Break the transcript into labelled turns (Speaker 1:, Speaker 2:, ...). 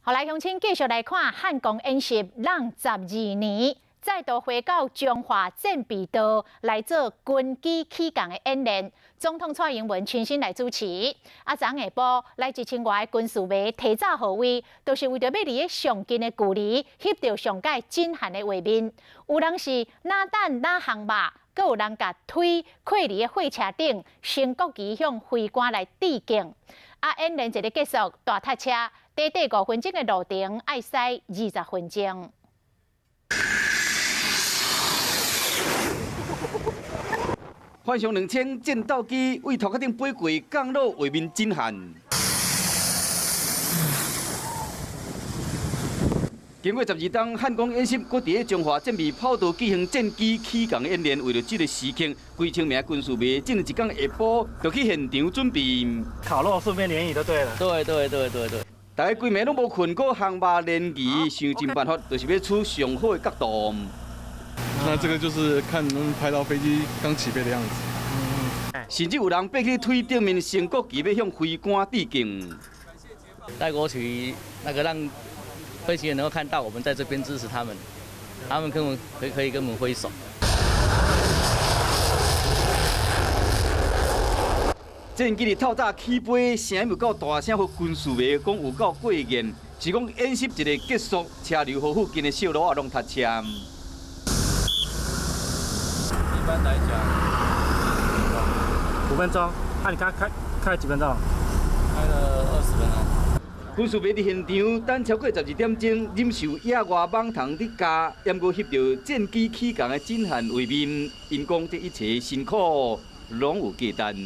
Speaker 1: 后来乡亲继续来看汉光演习让12年，再度回到中华战备道来做军机起降的演练。总统蔡英文亲身来主持。昨下晡来1000外的军事迷提早号位，都是为着要离上近的距离，翕到上届震撼的画面。有人是拿蛋拿项肉，阁有人甲推跨离的火车顶，升国旗向飞官来致敬。演练一个结束，大塞车短短5分钟的路程，要驶20分钟。
Speaker 2: 幻象2000战斗机为头壳顶飞过，降落画面震撼。经过12天汉光演习，搁伫中华战备跑道举行战机起降演练，为了这个时刻，几千名军事迷整一天下晡就去现场准备。
Speaker 3: 烤肉顺便联谊就对了。
Speaker 2: 对。大家规暝拢无困，搁项肉联谊，想尽办法，就是要出上好的角度。
Speaker 4: 那这个就是看能不能拍到飞机刚起飞的样子。
Speaker 2: 甚至有人爬去腿顶面升国旗，要向飞官致敬。
Speaker 5: 带国旗，让飞行员能够看到我们在这边支持他们，他们可以跟我们挥手。
Speaker 2: 战机哩透早起飞，声有够大声，互军事迷讲有够过瘾。是讲演习一个结束，车流和附近的小路啊拢塞车。
Speaker 5: 一般来讲
Speaker 3: 5分钟。你刚开了几分钟？
Speaker 5: 开了20分钟。
Speaker 2: 军事迷伫现场等超过12点钟，忍受野外猛虫伫加，还阁翕到战机起降的震撼画面。因讲这一切辛苦拢有价值。